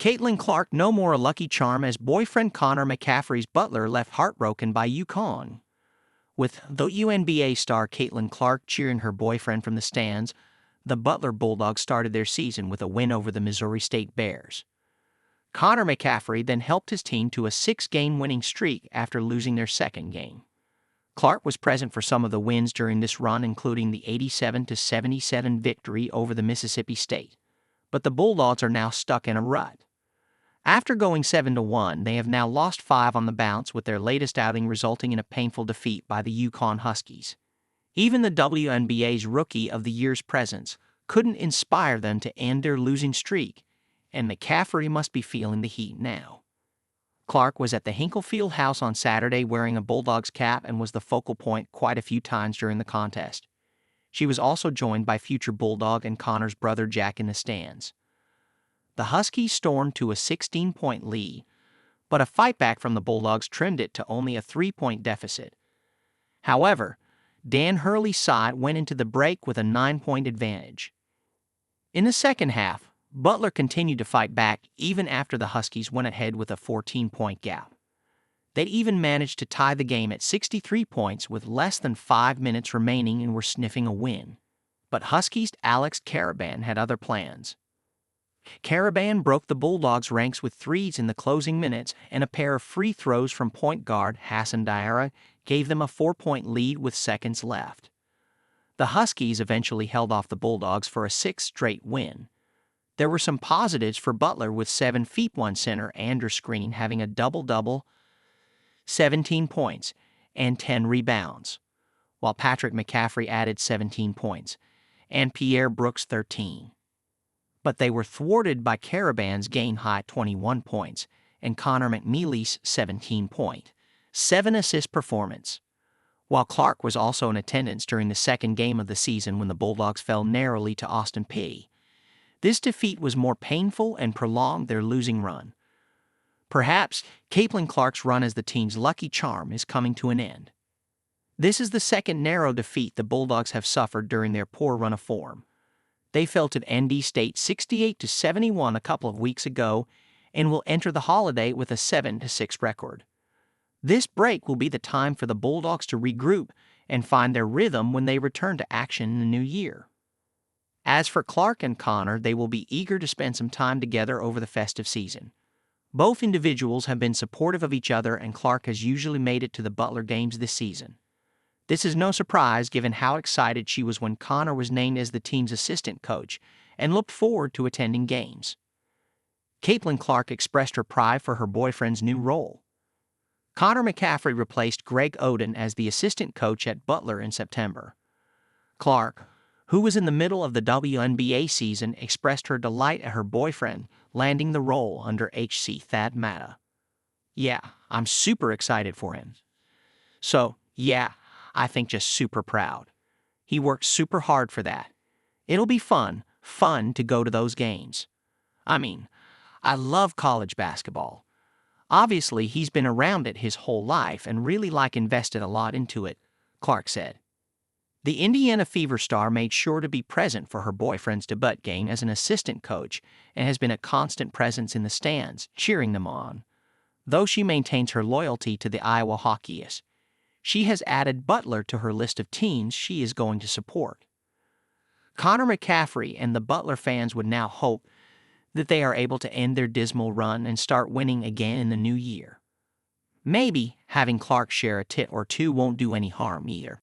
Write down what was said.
Caitlin Clark no more a lucky charm as boyfriend Connor McCaffery's Butler left heartbroken by UConn. With the WNBA star Caitlin Clark cheering her boyfriend from the stands, the Butler Bulldogs started their season with a win over the Missouri State Bears. Connor McCaffery then helped his team to a 6-game winning streak after losing their second game. Clark was present for some of the wins during this run, including the 87-77 victory over the Mississippi State. But the Bulldogs are now stuck in a rut. After going 7-1, they have now lost 5 on the bounce, with their latest outing resulting in a painful defeat by the UConn Huskies. Even the WNBA's Rookie of the Year's presence couldn't inspire them to end their losing streak, and McCaffery must be feeling the heat now. Clark was at the Hinkle Field House on Saturday wearing a Bulldogs cap and was the focal point quite a few times during the contest. She was also joined by future Bulldog and Connor's brother Jack in the stands. The Huskies stormed to a 16-point lead, but a fightback from the Bulldogs trimmed it to only a 3-point deficit. However, Dan Hurley's side went into the break with a 9-point advantage. In the second half, Butler continued to fight back even after the Huskies went ahead with a 14-point gap. They'd even managed to tie the game at 63 points with less than 5 minutes remaining and were sniffing a win. But Huskies' Alex Karaban had other plans. Karaban broke the Bulldogs' ranks with threes in the closing minutes, and a pair of free throws from point guard Hassan Diarra gave them a 4-point lead with seconds left. The Huskies eventually held off the Bulldogs for a 6th straight win. There were some positives for Butler, with 7'1" center Andrew Screen having a double-double, 17 points, and 10 rebounds, while Patrick McCaffery added 17 points, and Pierre Brooks 13. But they were thwarted by Karaban's game-high 21 points and Connor McNeely's 17-point, 7-assist performance. While Clark was also in attendance during the second game of the season when the Bulldogs fell narrowly to Austin Peay. This defeat was more painful and prolonged their losing run. Perhaps Caitlin Clark's run as the team's lucky charm is coming to an end. This is the second narrow defeat the Bulldogs have suffered during their poor run of form. They fell to ND State 68-71 a couple of weeks ago and will enter the holiday with a 7-6 record. This break will be the time for the Bulldogs to regroup and find their rhythm when they return to action in the new year. As for Clark and Connor, they will be eager to spend some time together over the festive season. Both individuals have been supportive of each other, and Clark has usually made it to the Butler games this season. This is no surprise given how excited she was when Connor was named as the team's assistant coach and looked forward to attending games. Caitlin Clark expressed her pride for her boyfriend's new role. Connor McCaffery replaced Greg Oden as the assistant coach at Butler in September. Clark, who was in the middle of the WNBA season, expressed her delight at her boyfriend landing the role under HC Thad Matta. "Yeah, I'm super excited for him. So, yeah, I think just super proud. He worked super hard for that. It'll be fun to go to those games. I mean, I love college basketball. Obviously, he's been around it his whole life and really invested a lot into it," Clark said. The Indiana Fever star made sure to be present for her boyfriend's debut game as an assistant coach and has been a constant presence in the stands, cheering them on. Though she maintains her loyalty to the Iowa Hawkeyes, she has added Butler to her list of teams she is going to support. Connor McCaffery and the Butler fans would now hope that they are able to end their dismal run and start winning again in the new year. Maybe having Clark share a tit or two won't do any harm either.